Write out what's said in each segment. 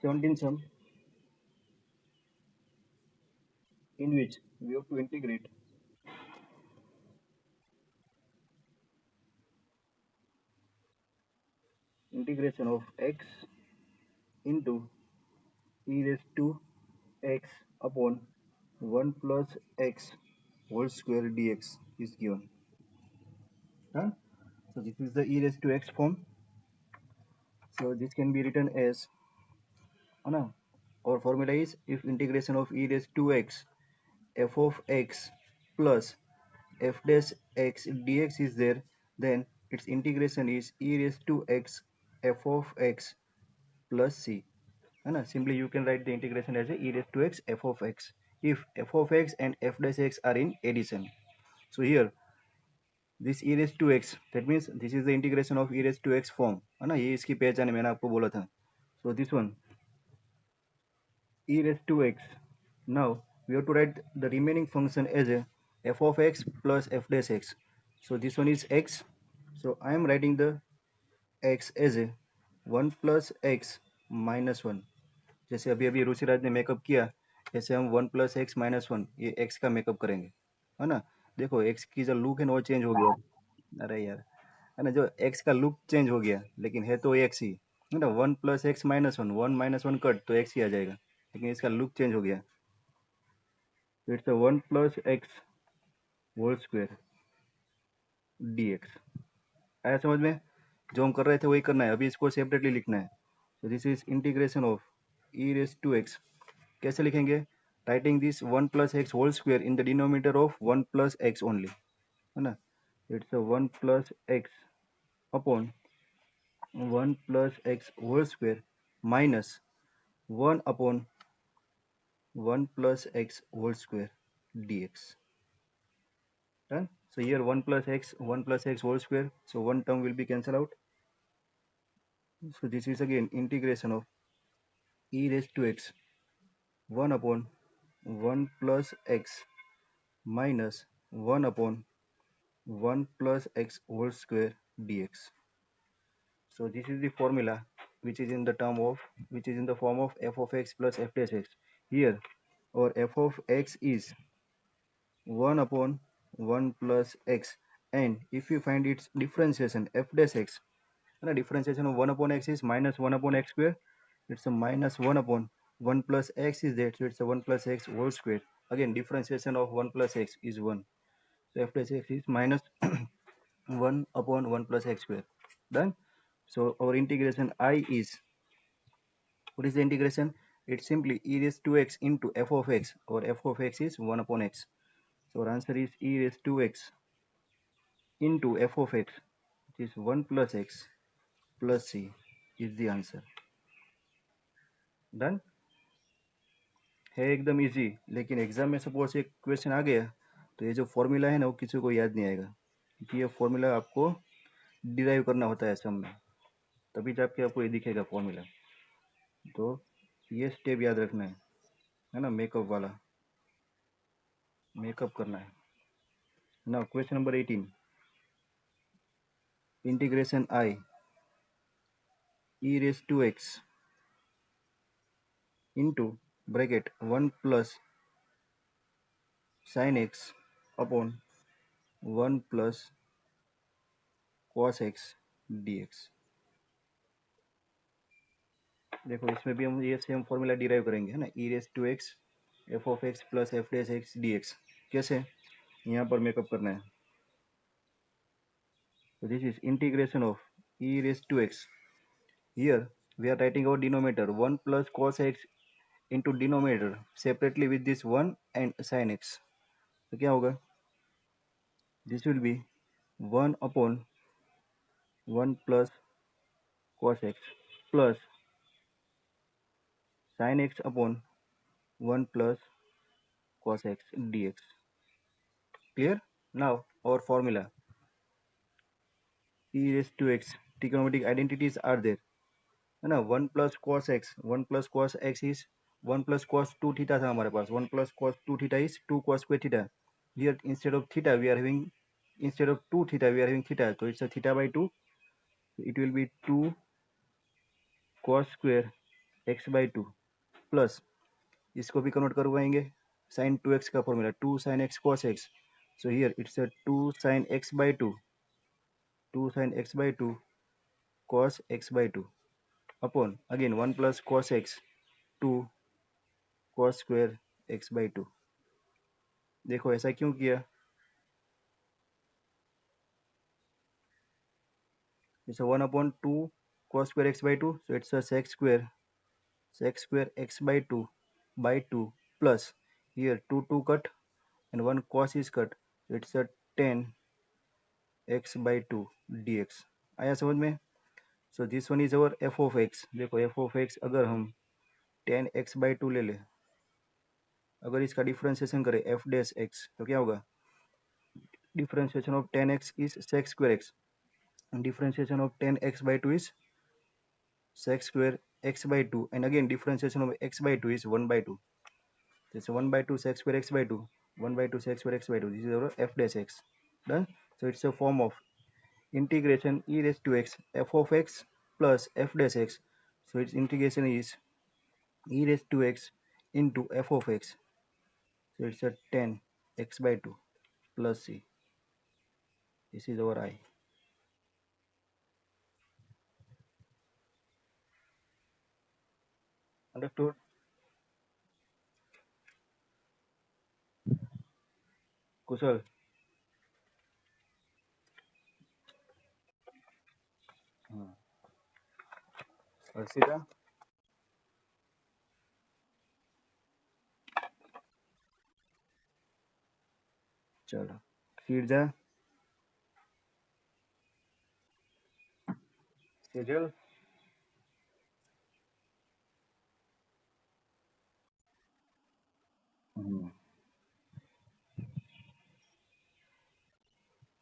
17 sum in which we have to integrate integration of x into e raised to x upon 1 plus x whole square dx is given. Huh? So this is the e raised to x form. So this can be written as, no, our formula is if integration of e raised to x f of x plus f dash x dx is there, then its integration is e raised to x f of x plus c. है Simply you can write the integration as a e raised to x f of x if f of x and f dash x are in addition. So here this e raised to x, that means this is the integration of e raised to x form, है ना, ये इसकी पहचान है, मैंने आपको बोला था. So this one e raised to x. Now we have to write the remaining function as a f of x plus f dash x. So this one is x. So I am writing the x as a 1 plus x minus 1. जैसे अभी अभी रुचिराज ने makeup किया, ऐसे हम 1 plus x minus one ये x का makeup करेंगे, है ना. देखो x की जो लुक है ना वो चेंज हो गया. अरे यार, है ना, जो x का लुक चेंज हो गया लेकिन है तो x ही, है ना. 1 plus x minus one, 1 minus 1 cut तो x ही आ जाएगा, लेकिन इसका लुक चेंज हो गया. तो it's 1 plus x whole square dx. आया समझ में? जो हम कर रहे थे वही करना है, अभी इसको सेपरेटली लिखना है. तो this is integration of e raise to x. कैसे लिखेंगे? Writing this 1 plus x whole square in the denominator of 1 plus x only, है ना. It's 1 plus x upon 1 plus x whole square minus 1 upon 1 plus x whole square dx. Done. So here 1 plus x whole square. So one term will be cancelled out. So this is again integration of e raised to x 1 upon 1 plus x minus 1 upon 1 plus x whole square dx. So this is the formula which is in the form of f of x plus f dash x. Here our f of x is 1 upon 1 plus x, and if you find its differentiation f dash x, the differentiation of 1 upon x is minus 1 upon x square. It's a minus 1 upon 1 plus x is there, so it's a 1 plus x whole square. Again differentiation of 1 plus x is 1, so f dash x is minus 1 upon 1 plus x square. Done. So our integration I is, what is the integration? It's simply e raised to x into f of x, or f of x is 1 upon x. So our answer is e raised to x into f of x, which is 1 plus x plus c is the answer. Done. है एकदम easy, लेकिन exam में suppose एक question आ गया तो ये जो formula है ना वो किसी को याद नहीं आएगा, क्योंकि ये फॉर्मूला आपको डिराइव करना होता है सम में, तभी जाके आपको ये दिखेगा फॉर्मूला. तो ये स्टेप याद रखना है ना, मेकअप वाला, मेकअप करना है. Now question number 18, integration I e raised to x into bracket 1 plus sin x upon 1 plus cos x dx. देखो इसमें भी हम ये सेम फॉर्मूला डिराइव करेंगे, है ना, e raise to x f of x plus f dash x d x. कैसे? यहाँ पर मेकअप करना है. So this is integration of e raised to x. Here we are writing our denominator 1 plus cos x into denominator separately with this 1 and sin x. तो क्या होगा? This will be 1 upon 1 plus cos x plus sin x upon 1 plus cos x dx. Clear? Now our formula e raised to x, trigonometric identities are there, है ना. 1 plus cos x, 1 plus cos x is 1 plus cos 2 theta था हमारे पास. 1 plus cos 2 theta is 2 cos square theta. Here instead of theta we are having, instead of 2 theta we are having theta, so it's a theta by 2. It will be 2 cos square x by two plus इसको भी convert करवाएंगे sign 2x का formula 2 sin x cos x. So here it's a 2 sin x by 2 cos x by 2 upon again 1 plus cos x 2 cos square x by 2. देखो ऐसा क्यों किया? It's a 1 upon 2 cos square x by 2, so it's a sec square x by 2 plus here 2 cut and 1 cos is cut, so it's a 10 x by 2 dx. आया समझ में? So this one is our f of x. देखो f of x अगर हम 10 x by 2 ले ले, अगर इसका डिफ्रेंशिएशन करें f डैश x तो क्या होगा? Differentiation of 10x is sec square x and differentiation of 10x by 2 is sec square x by 2, and again differentiation of x by 2 is 1 by 2. It's 1 by 2 sec square x by 2, 1 by 2 sec square x by 2. This is our f dash x. Done. So it's a form of integration e raised to x f of x plus f dash x. So its integration is e raised to x into f of x. So it's a 10 x by 2 plus c. This is our I. Understood? कुशल अर्षिता चलो फिर जा सेजल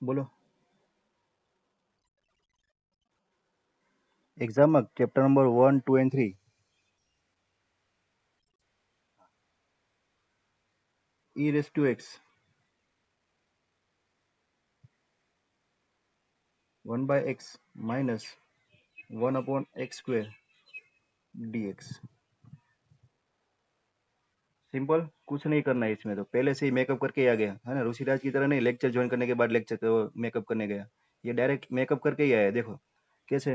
बोलो exam chapter number 1 2 and 3 e raised to x 1 by x minus 1 upon x square dx. Simple, कुछ नहीं करना है इसमें, तो पहले से ही मेकअप करके ही आ गया है ना। ऋषिराज की तरह नहीं लेक्चर ज्वाइन करने के बाद लेक्चर मेकअप करने गया, ये डायरेक्ट मेकअप करके ही आया। देखो कैसे,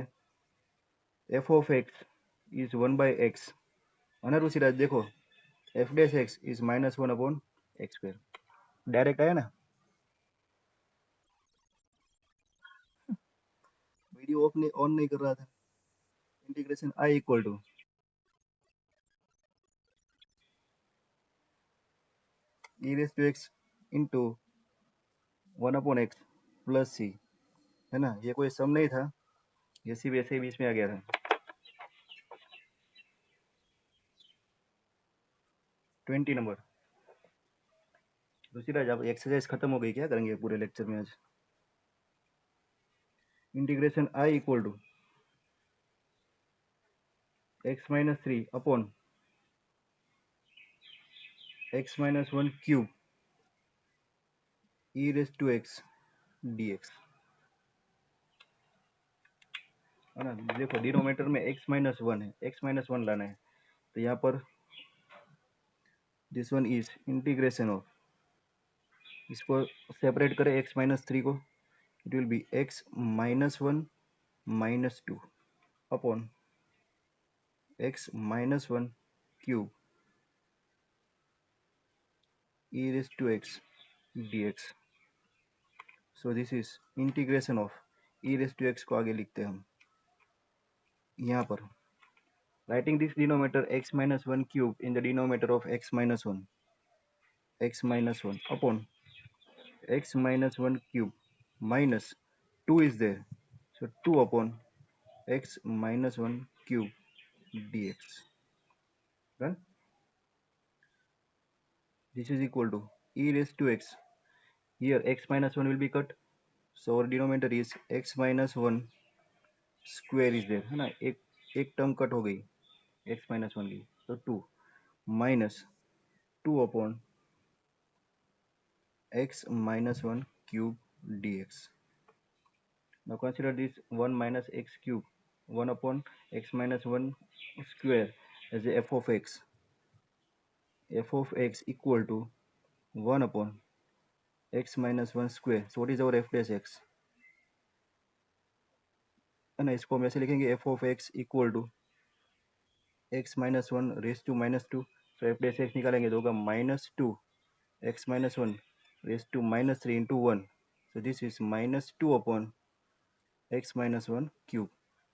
F of X is 1 by X है ना ऋषिराज। देखो F dash X is minus 1 upon X square, direct आया ना। वीडियो ऑन नहीं कर रहा था। Integration I equal to E raise to X into 1 upon X plus C है ना। ये कोई सम नहीं था, ये सिर्फ ऐसे ही बीच में आ गया था। 20 नंबर। ऋषिराज अब एक्सरसाइज खत्म हो गई, क्या करेंगे पूरे लेक्चर में आज? Integration I equal to x minus 3 upon x minus 1 cube e raise to x d x है ना। देखो डिनोमीटर में एक्स माइनस 1 है, एक्स माइनस 1 लाना है, तो यहाँ पर this one is integration of, इसको सेपरेट करें एक्स माइनस 3 को, it will be x minus 1 minus 2 upon x minus 1 cube e raised to x dx. So this is integration of e raised to x को आगे लिखते हैं हम यहाँ पर, writing this denominator x minus 1 cube in the denominator of x minus 1 upon x minus 1 cube minus 2 is there, so 2 upon x minus 1 cube dx. Done. This is equal to e raised to x, here x minus 1 will be cut, so our denominator is x minus 1 square is there है ना। एक term cut हो गई x minus 1 की, तो 2 minus 2 upon x minus 1 cube dx. Now consider this 1 minus x cube, 1 upon x minus 1 square as a f of x equal to 1 upon x minus 1 square. So what is our f dash x? है ना, इसको हम ऐसे लिखेंगे f of x equal to x minus one raise to minus two. तो f dash x निकालेंगे तो होगा minus two x minus 1 raised to minus 3 into 1. So this is minus 2 upon x minus 1 cube.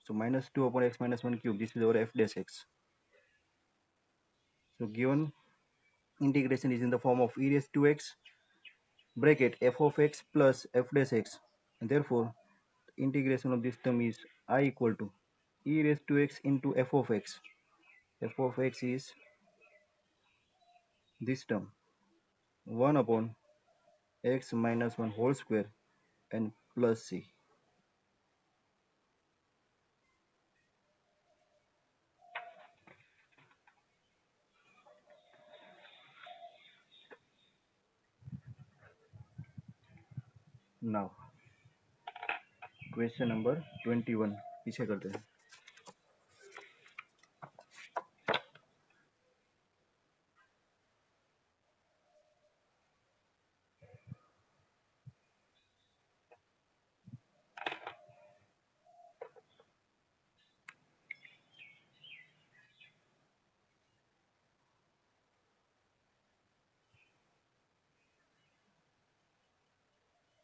So minus 2 upon x minus 1 cube. This is our f dash x. So given integration is in the form of e raised to x bracket f of x plus f dash x. And therefore, integration of this term is I equal to e raised to x into f of x. F of x is this term 1 upon x minus 1 whole square and plus c. Now question number 21 पीछे करते हैं.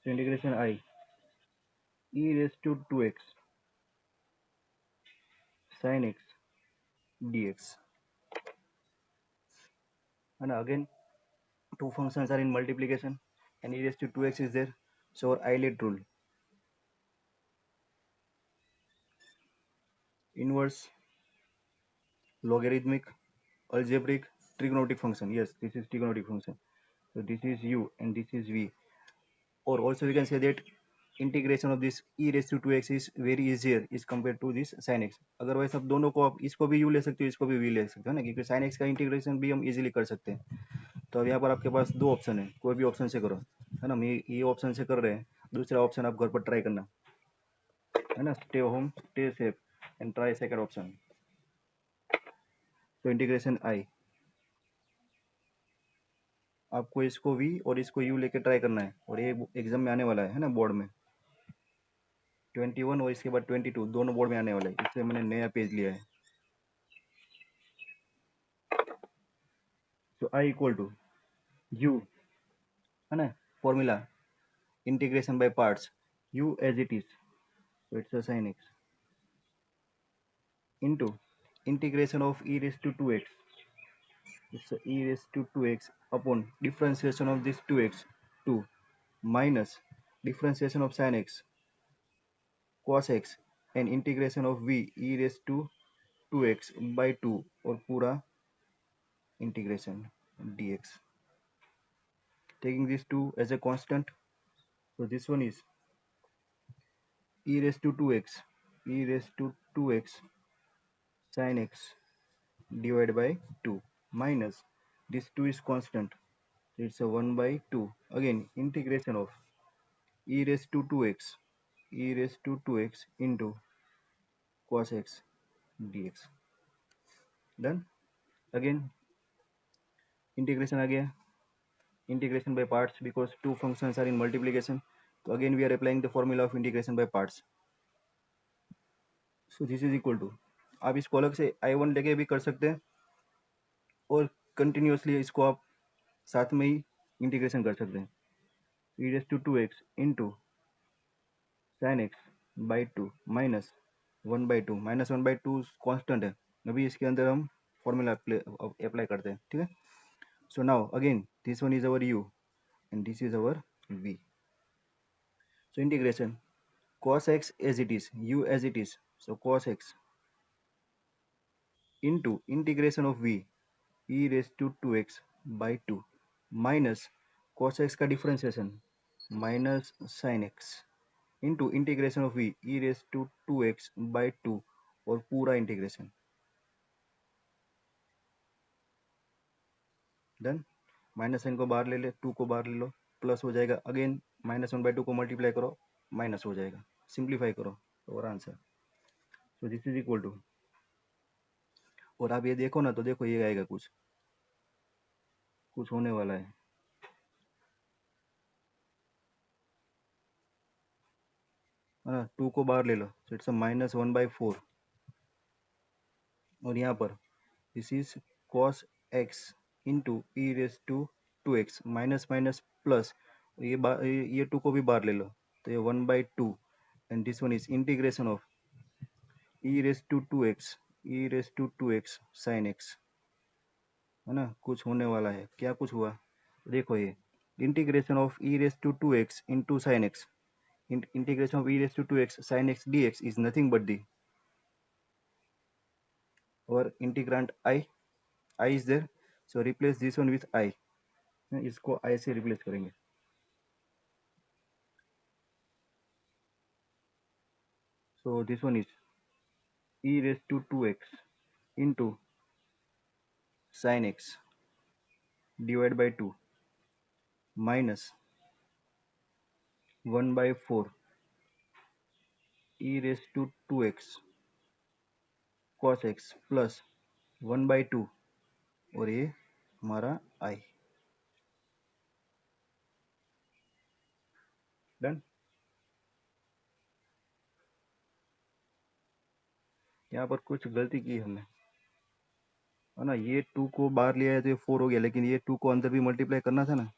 So integration I e raised to 2x sin x dx. And again, two functions are in multiplication and e raised to 2x is there. So our Euler rule, inverse, logarithmic, algebraic, trigonometric function. Yes, this is trigonometric function. So this is u and this is v. Or also we can say that integration of this e raised to 2x is very easier is compared to this sin x. Otherwise अब दोनों को आप इसको भी u ले सकते हो, इसको भी v ले सकते हो ना, क्योंकि sin x का इंटीग्रेशन भी हम इजीली कर सकते हैं. तो अब यहाँ पर आपके पास दो ऑप्शन है, कोई भी ऑप्शन से करो, है ना. हम ये ऑप्शन से कर रहे हैं, दूसरा ऑप्शन आप घर पर ट्राई करना, है ना. Stay home, stay safe and try second option. तो इंटीग्रेशन आई, आपको इसको v और इसको u लेके ट्राई करना है, और ये एग्जाम में आने वाला है ना, बोर्ड में 21 और इसके बाद 22 दोनों बोर्ड में आने वाला है, इसलिए मैंने नया पेज लिया है. तो आई इक्वल टू u, है ना, formula integration by parts, u as it is, so it's a sin x into integration of e raised to 2x, it's a e raised to 2x upon differentiation of this 2x 2 minus differentiation of sin x cos x and integration of v e raised to 2x by 2 और पूरा integration dx. Taking this 2 as a constant, so this one is e raised to 2x, e raised to 2x sin x divided by 2 minus this 2 is constant, so it's a 1 by 2. Again, integration of e raised to 2x, e raised to 2x into cos x dx. Done. Again, integration आ गया, integration by parts because two functions are in multiplication. So again we are applying the formula of integration by parts. So this is equal to, आप इसको अलग से I1 लेके भी कर सकते हैं और कंटिन्यूसली इसको आप साथ में ही इंटीग्रेशन कर सकते हैं. e raised to 2x into sin x by 2 minus 1 by 2, minus 1 by 2 constant है, अभी इसके अंदर हम फॉर्मूला अप्लाई करते हैं, ठीक है. So now again this one is our u and this is our v. So integration cos x as it is, u as it is, so cos x into integration of v e raised to 2x by 2 minus cos x का differentiation minus sin x into integration of v e raised to 2x by 2 और पूरा integration. Done. Minus sign को बाहर ले ले, 2 को बाहर ले लो, प्लस हो जाएगा. अगेन माइनस 1 बाई 2 को मल्टीप्लाई करो, माइनस हो जाएगा. सिंप्लीफाई करो और answer. So this is equal to और आप ये देखो ना, तो देखो ये आएगा, कुछ कुछ होने वाला है ना। 2 को बाहर ले लो, so इट्स -1/4। और यहाँ पर this is cos x into e raise to 2x, minus minus plus, ये 2 को भी बाहर ले लो, तो ये 1/2। And this one is integration of e raise to 2x, e raise to 2x sine x, है ना। कुछ होने वाला है, क्या कुछ हुआ, देखो ये integration of e raise to 2x into sine x, integration of e raised to 2x sin x dx is nothing but the our integrand I is there, so replace this one with I, इसको I से replace करेंगे। So this one is e raised to 2x into sin x divided by 2 minus 1/4 e raised to 2x cos x plus 1/2, और ये हमारा I done. यहाँ पर कुछ गलती की हमने, है ना। ये 2 को बाहर लिया है तो ये 4 हो गया, लेकिन ये 2 को अंदर भी मल्टीप्लाई करना था ना,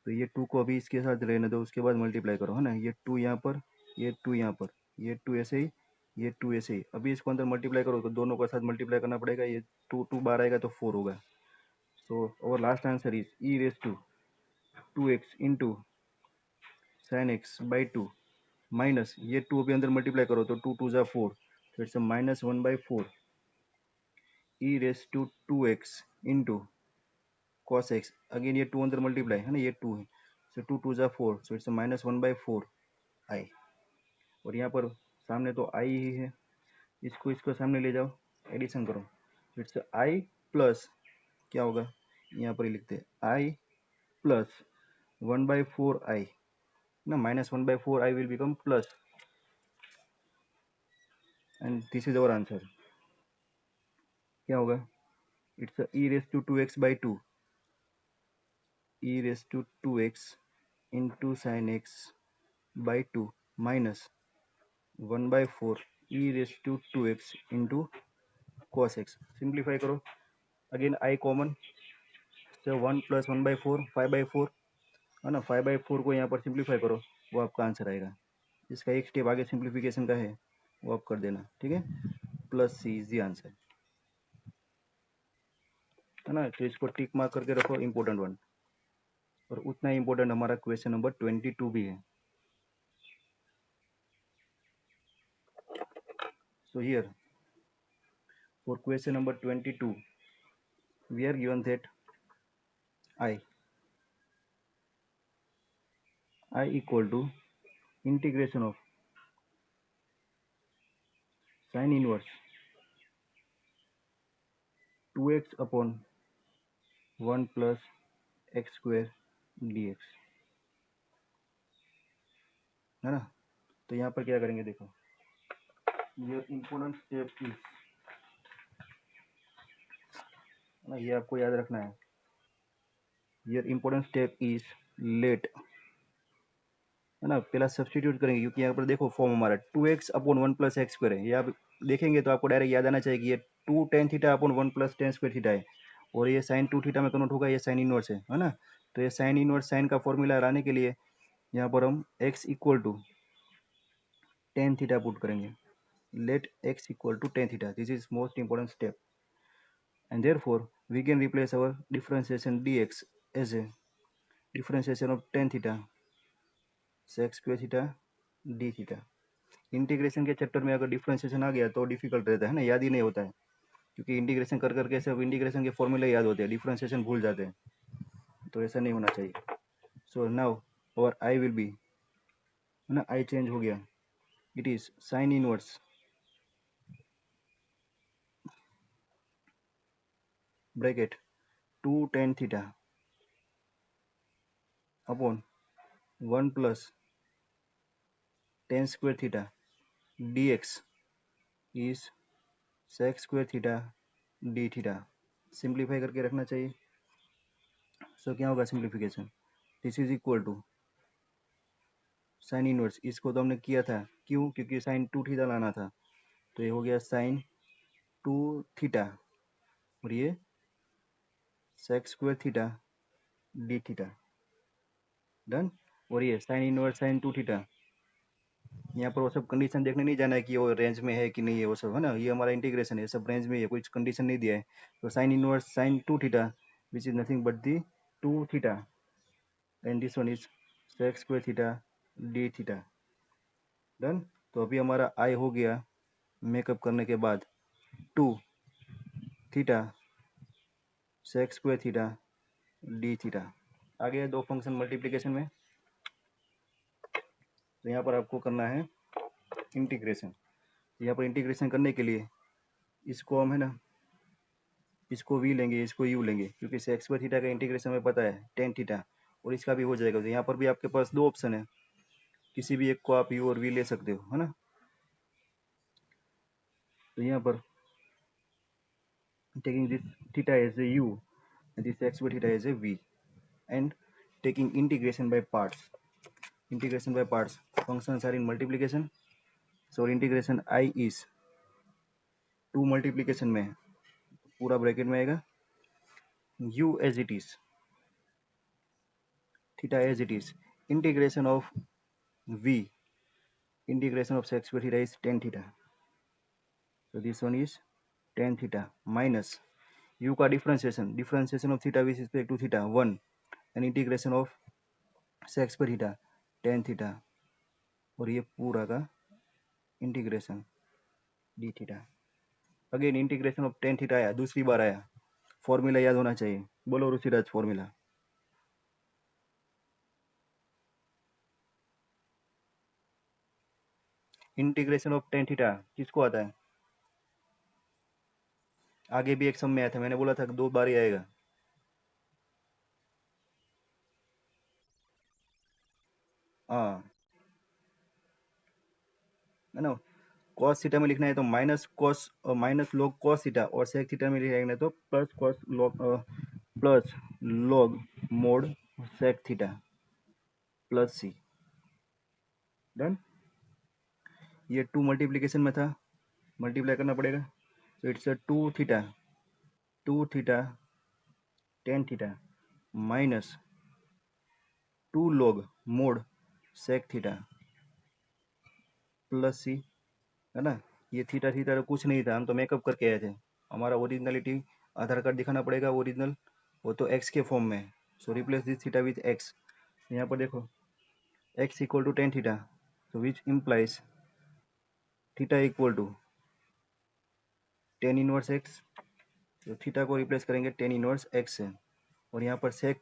तो ये 2 को अभी इसके साथ रहने दो, उसके बाद मल्टीप्लाई करो, है ना। ये 2 यहाँ पर, ये 2 यहाँ पर, ये 2 ऐसे ही, ये 2 ऐसे ही। अभी इसको अंदर मल्टीप्लाई करो तो दोनों का साथ मल्टीप्लाई करना पड़ेगा, ये 2 बाहर आएगा तो 4 होगा। सो और last answer is e raise to 2x into sine x by 2 minus, ये 2 अभी अंदर मल्टीप्लाई करो तो 2 2 जा 4, तो it's -1/4 e raise to 2x into cos x, again ये 2 अंदर मल्टीप्लाई, है ना, ये 2 है, सो 2 2 जा 4, सो इट्स -1/4 I। और यहाँ पर सामने तो I ही है, इसको इसको सामने ले जाओ, एडिशन करो, इट्स I प्लस क्या होगा, यहाँ पर ही लिखते हैं I प्लस 1/4 I ना, -1/4 I will become plus, and this is our answer. क्या होगा, it's e raise to 2x by 2, e raise to 2x into sine x by 2 minus 1/4 e raise to 2x into cos x। Simplify करो, again I common, तो 1 plus 1/4 5/4, है ना। 5/4 को यहाँ पर simplify करो, वो आपका आंसर आएगा। इसका एक स्टेप आगे सिंप्लीफिकेशन का है, वो आप कर देना, ठीक है। Plus C is the answer, है ना। तो इसको टिक मार्क करके रखो, इम्पोर्टेंट वन। और उतना ही इम्पोर्टेंट हमारा क्वेश्चन नंबर 22 भी है। So here for question number 22 we are given that I equal to integration of sin inverse 2x upon 1 plus x square dx, है ना। तो यहाँ पर क्या करेंगे, देखो ये इम्पोर्टेंट स्टेप इज, ना, ये आपको याद रखना है। ये इम्पोर्टेंट स्टेप इज लेट, है ना। पहला सब्सटीट्यूट करेंगे, क्योंकि यहाँ पर देखो फॉर्म हमारा 2x upon 1 plus x square है, ये आप देखेंगे तो आपको डायरेक्ट याद आना चाहिए कि ये 2 tan theta upon 1 plus tan square theta है, और ये साइन 2 थीटा में कन्वर्ट होगा, ये साइन इनवर्स है ना। तो ये साइन इनवर्स साइन का फॉर्मूला लाने के लिए यहाँ पर हम x equal to tan theta put करेंगे। Let x equal to tan theta, this is most important step, and therefore we can replace our differentiation dx as a differentiation of tan theta sec square theta d theta। Integration के chapter में अगर differentiation आ गया तो difficult रहता है ना, याद ही नहीं होता है, क्योंकि इंटीग्रेशन कर करके सब इंटीग्रेशन के फॉर्मूले याद होते हैं, डिफरेंशिएशन भूल जाते हैं, तो ऐसा नहीं होना चाहिए। सो नाउ और आई विल बी, है ना, आई चेंज हो गया, it is sine inverse bracket 2 tan theta upon 1 plus tan square theta dx is sec square theta d theta. Simplify करके रखना चाहिए। सो क्या होगा simplification, this is equal to sine inverse, इसको तो हमने किया था, क्यों, क्योंकि साइन 2 थीटा लाना था, तो ये हो गया साइन 2 थीटा और ये sec square theta d theta, done. और ये साइन इनवर्स साइन 2 थीटा, यहाँ पर वो सब कंडीशन देखने नहीं जाना है कि वो रेंज में है कि नहीं है, वो सब है ना, ये हमारा इंटीग्रेशन है, सब रेंज में है, कोई कंडीशन नहीं दिया है। तो sine inverse sine 2 theta which is nothing but the 2 theta and this one is sec square theta d theta, done. तो अभी हमारा आई हो गया मेकअप करने के बाद 2 theta sec square theta d theta. आगे दो फंक्शन मल्टीप्लिकेशन में, तो यहाँ पर आपको करना है इंटीग्रेशन। यहाँ पर इंटीग्रेशन करने के लिए इसको हम है ना, इसको वी लेंगे, इसको यू लेंगे, क्योंकि सेक स्क्वायर थीटा का इंटीग्रेशन हमें पता है टेन थीटा, और इसका भी हो जाएगा। तो यहाँ पर भी आपके पास दो ऑप्शन है, किसी भी एक को आप यू और वी ले सकते हो, है ना। तो यहाँ पर taking this theta as a u and this x by theta as a v and taking integration by parts. Integration by parts, functions are in multiplication, so integration I is 2 multiplication में पूरा bracket में आएगा u as it is, theta as it is, integration of v, integration of x by theta is tan theta, so this one is tan theta minus u का differentiation, differentiation of theta with respect to theta 1 and integration of sec by theta tan theta, और ये पूरा का integration D theta. Again integration of tan theta आया, दूसरी बार आया, formula याद होना चाहिए, बोलो Rishiraj formula. Integration of tan theta किसको आता है, आगे भी एक सम में आया था, मैंने बोला था 2 बार ही आएगा। हाँ है ना, कॉस थीटा में लिखना है तो minus cos minus log cos theta, और सेक थीटा में लिखना है तो plus cos log plus log mod sec theta plus C, done. ये 2 मल्टीप्लीकेशन में था, मल्टीप्लाई करना पड़ेगा, तो it's 2 theta tan theta minus 2 log mod sec theta plus C, है ना। ये थीटा थीटा तो कुछ नहीं था, हम तो मेकअप करके आए थे, हमारा ओरिजिनलिटी आधार कार्ड दिखाना पड़ेगा ओरिजिनल, वो तो एक्स के फॉर्म में, so replace this theta with x. यहाँ पर देखो x equal to tan theta, so which implies theta equal to tan inverse x, तो थीटा को रिप्लेस करेंगे टेन इनवर्स एक्स से, और यहाँ पर सेक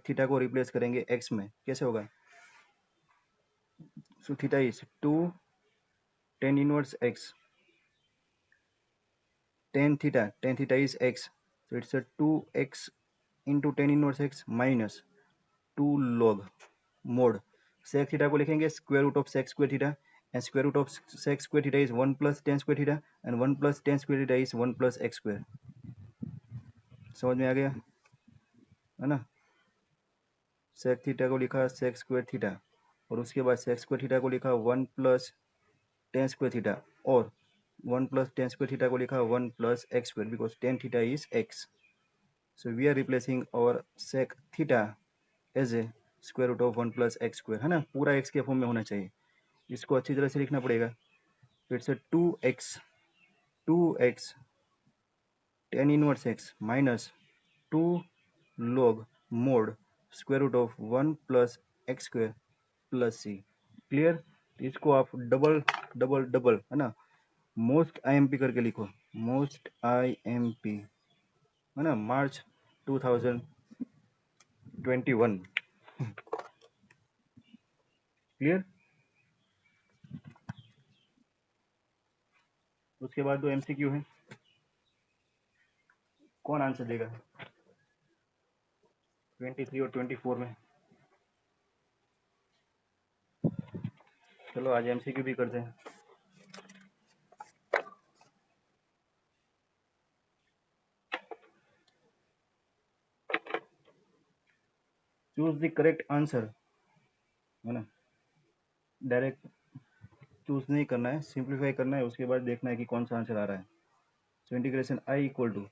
थीटा को रिप्लेस करेंगे एक्स में, कैसे होगा, so theta is 2 tan inverse x, tan theta is x, so it's a 2x into tan inverse x minus 2 log mod sec theta को लिखेंगे square root of sec square theta, and square root of sec square theta is 1 plus tan square theta, and 1 plus tan square theta is 1 plus x square। समझ में आ गया, है ना। sec theta को लिखा sec square theta, और उसके बाद sec square theta को लिखा 1 plus tan square theta, और 1 plus tan square theta को लिखा 1 plus x square, because tan theta is x, so we are replacing our sec theta as a square root of 1 plus x square, है ना, पूरा x के form में होना चाहिए, इसको अच्छी तरह से लिखना पड़ेगा। It's 2x tan inverse x minus 2 log mod square root of 1 plus x square plus c, clear. इसको आप डबल डबल डबल, है ना, मोस्ट आईएमपी करके लिखो, मोस्ट आईएमपी, है ना, मार्च 2021, क्लियर। उसके बाद दो एमसीक्यू है, कौन आंसर देगा 23 और 24 में। चलो आज एमसीक्यू भी करते हैं। चूज द करेक्ट आंसर, है ना। डायरेक्ट चूज नहीं करना है, सिंप्लीफाई करना है, उसके बाद देखना है कि कौन सा आंसर आ रहा है। So integration I equal to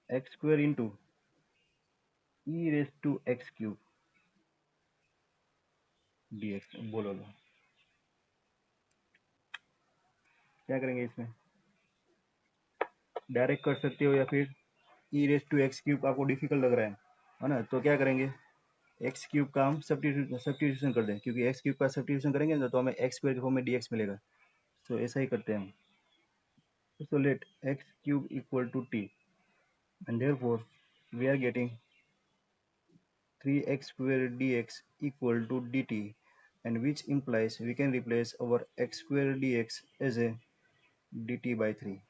x square into e raise to x cube d x. बोलो लो क्या करेंगे इसमें। डायरेक्ट कर सकते हो या फिर ई रेस टू एक्स क्यूब आपको डिफिकल्ट लग रहा है ना, तो क्या करेंगे, एक्स क्यूब का हम सब्स्टिट्यूशन कर दें, क्योंकि एक्स क्यूब का सब्स्टिट्यूशन करेंगे ना तो हमें एक्स स्क्वायर के फॉर्म में डी एक्स मिलेगा। तो ऐसा ही करते हैं हम। So let x cube equal to t, and therefore we are getting 3x square dx equal to dt, and which implies we can replace our x square dx as a dt by 3.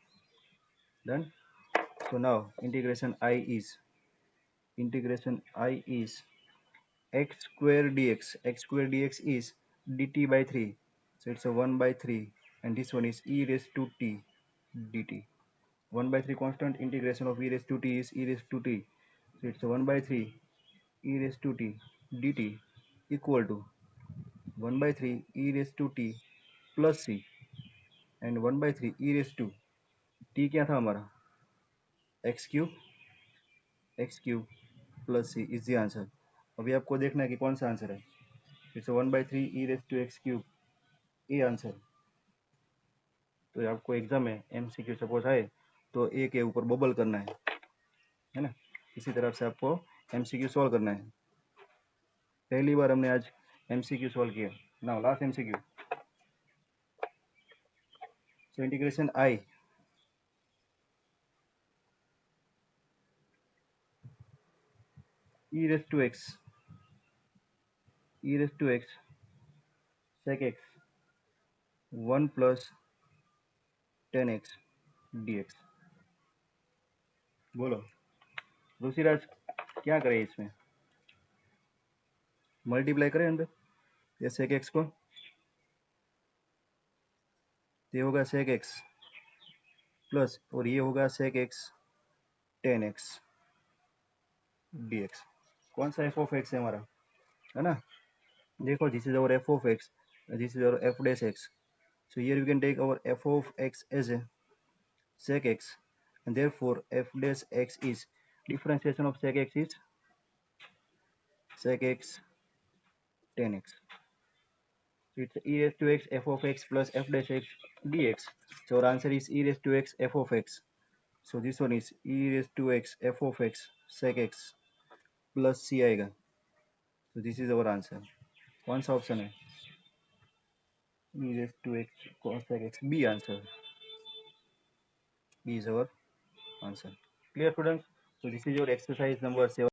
Done. So now integration I is x square dx is dt by 3, so it's a 1 by 3, and this one is e raised to t dt. 1 by 3 constant, integration of e raised to t is e raised to t, so it's a 1 by 3 e raised to t dt equal to 1 by 3 e raised to t plus c, and 1 by 3 e raised to t क्या था हमारा, x cube plus C is the answer. अभी आपको देखना है कि कौन सा आंसर है। It's 1 by 3 e raised to x cube, ये आंसर। तो आपको एग्जाम में एमसीक्यू सपोज आए तो ए के ऊपर बबल करना है ना, इसी तरह से आपको एमसीक्यू सॉल्व करना है। पहली बार हमने आज एमसीक्यू सॉल्व किया। Now last MCQ. So integration I e raised to x sec x 1 plus 10x dx। बोलो ऋषिराज क्या करें इसमें, मल्टीप्लाई करें अंदर ये sec x को, ये होगा sec x प्लस और ये होगा sec x 10x dx। कौन सा f of x है हमारा, है ना। देखो this is our f of x, this is our f dash x, so here we can take our f of x as a sec x, and therefore f dash x is differentiation of sec x is sec x 10x, so it's e raised to x f of x plus f dash x dx, so our answer is e raised to x f of x, so this one is e raised to x f of x sec x plus c आएगा, so this is our answer। कौन सा option है, e raised to x cos x, b answer, b is our answer। Clear students, so this is your exercise number 7।